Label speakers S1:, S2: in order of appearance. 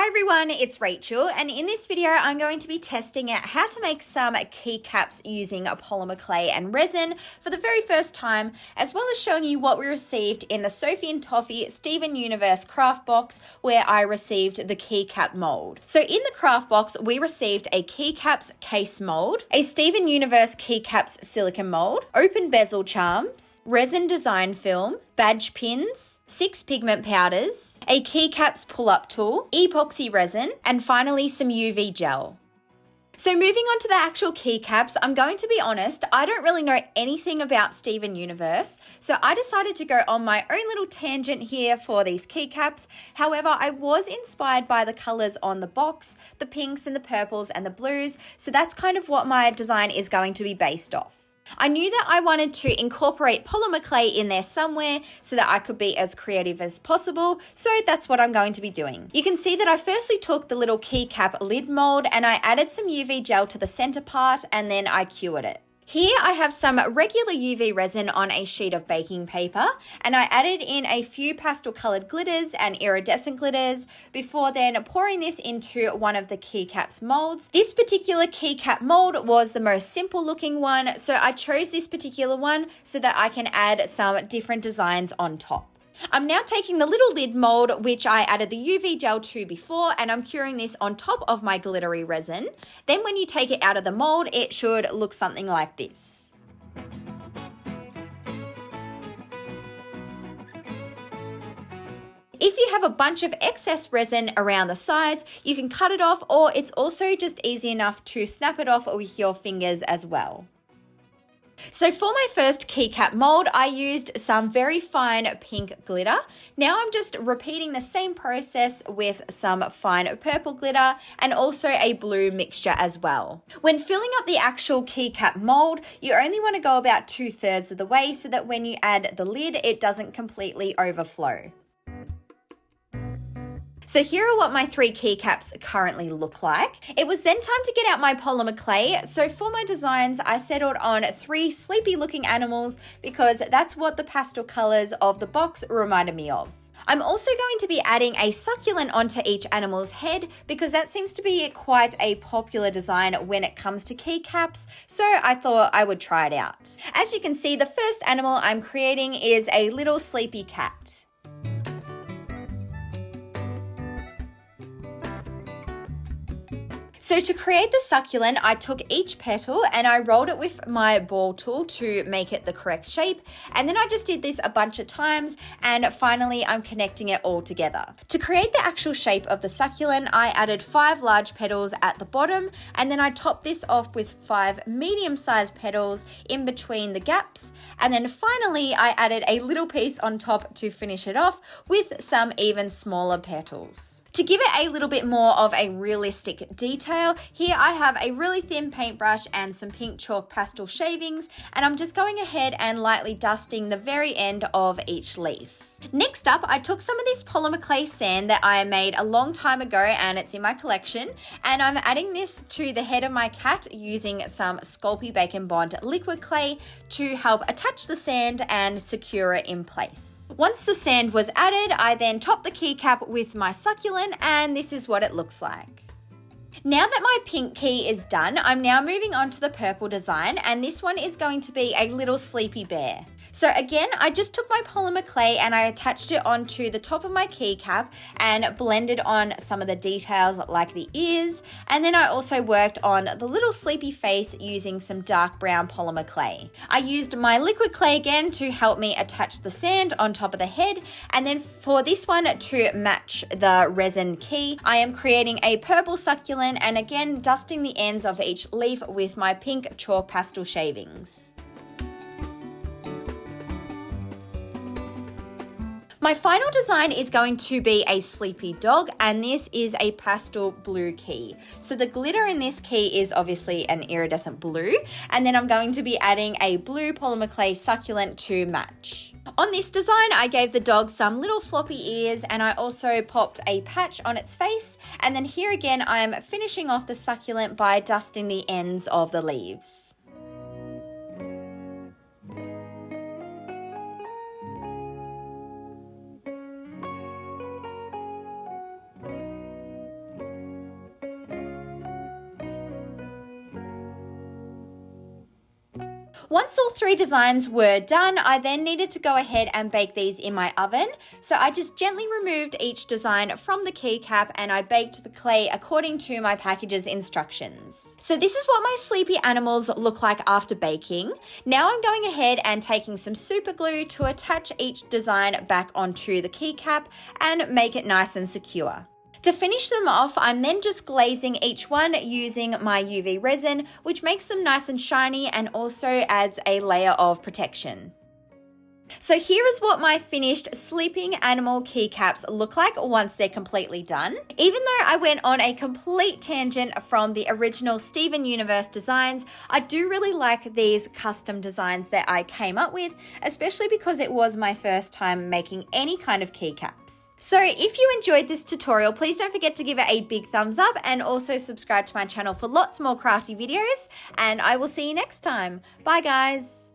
S1: Hi everyone, it's Rachel, and in this video I'm going to be testing out how to make some keycaps using polymer clay and resin for the very first time, as well as showing you what we received in the Sophie and Toffee Steven Universe craft box where I received the keycap mold. So in the craft box we received a keycaps case mold, a Steven Universe keycaps silicone mold, open bezel charms, resin design film, badge pins, 6 pigment powders, a keycaps pull-up tool, epoxy resin, and finally some UV gel. So moving on to the actual keycaps, I'm going to be honest, I don't really know anything about Steven Universe, so I decided to go on my own little tangent here for these keycaps. However, I was inspired by the colours on the box, the pinks and the purples and the blues, so that's kind of what my design is going to be based off. I knew that I wanted to incorporate polymer clay in there somewhere so that I could be as creative as possible, so that's what I'm going to be doing. You can see that I firstly took the little keycap lid mold and I added some UV gel to the center part and then I cured it. Here I have some regular UV resin on a sheet of baking paper, and I added in a few pastel colored glitters and iridescent glitters before then pouring this into one of the keycaps molds. This particular keycap mold was the most simple looking one, so I chose this particular one so that I can add some different designs on top. I'm now taking the little lid mold, which I added the UV gel to before, and I'm curing this on top of my glittery resin. Then when you take it out of the mold, it should look something like this. If you have a bunch of excess resin around the sides, you can cut it off, or it's also just easy enough to snap it off with your fingers as well. So for my first keycap mold, I used some very fine pink glitter. Now I'm just repeating the same process with some fine purple glitter and also a blue mixture as well. When filling up the actual keycap mold, you only want to go about 2/3 of the way so that when you add the lid, it doesn't completely overflow. So here are what my 3 keycaps currently look like. It was then time to get out my polymer clay. So for my designs, I settled on 3 sleepy looking animals because that's what the pastel colors of the box reminded me of. I'm also going to be adding a succulent onto each animal's head because that seems to be quite a popular design when it comes to keycaps, so I thought I would try it out. As you can see, the first animal I'm creating is a little sleepy cat. So to create the succulent, I took each petal and I rolled it with my ball tool to make it the correct shape. And then I just did this a bunch of times and finally I'm connecting it all together. To create the actual shape of the succulent, I added 5 large petals at the bottom and then I topped this off with 5 medium-sized petals in between the gaps. And then finally I added a little piece on top to finish it off with some even smaller petals. To give it a little bit more of a realistic detail, here I have a really thin paintbrush and some pink chalk pastel shavings, and I'm just going ahead and lightly dusting the very end of each leaf. Next up, I took some of this polymer clay sand that I made a long time ago and it's in my collection, and I'm adding this to the head of my cat using some Sculpey Bake and Bond liquid clay to help attach the sand and secure it in place. Once the sand was added, I then topped the keycap with my succulent and this is what it looks like. Now that my pink key is done, I'm now moving on to the purple design, and this one is going to be a little sleepy bear. So again, I just took my polymer clay and I attached it onto the top of my keycap and blended on some of the details like the ears, and then I also worked on the little sleepy face using some dark brown polymer clay. I used my liquid clay again to help me attach the sand on top of the head, and then for this one to match the resin key, I am creating a purple succulent and again dusting the ends of each leaf with my pink chalk pastel shavings. My final design is going to be a sleepy dog, and this is a pastel blue key. So the glitter in this key is obviously an iridescent blue, and then I'm going to be adding a blue polymer clay succulent to match. On this design, I gave the dog some little floppy ears and I also popped a patch on its face. And then here again, I'm finishing off the succulent by dusting the ends of the leaves. Once all 3 designs were done, I then needed to go ahead and bake these in my oven. So I just gently removed each design from the keycap and I baked the clay according to my package's instructions. So this is what my sleepy animals look like after baking. Now I'm going ahead and taking some super glue to attach each design back onto the keycap and make it nice and secure. To finish them off, I'm then just glazing each one using my UV resin, which makes them nice and shiny and also adds a layer of protection. So here is what my finished sleeping animal keycaps look like once they're completely done. Even though I went on a complete tangent from the original Steven Universe designs, I do really like these custom designs that I came up with, especially because it was my first time making any kind of keycaps. So if you enjoyed this tutorial, please don't forget to give it a big thumbs up and also subscribe to my channel for lots more crafty videos, and I will see you next time. Bye guys!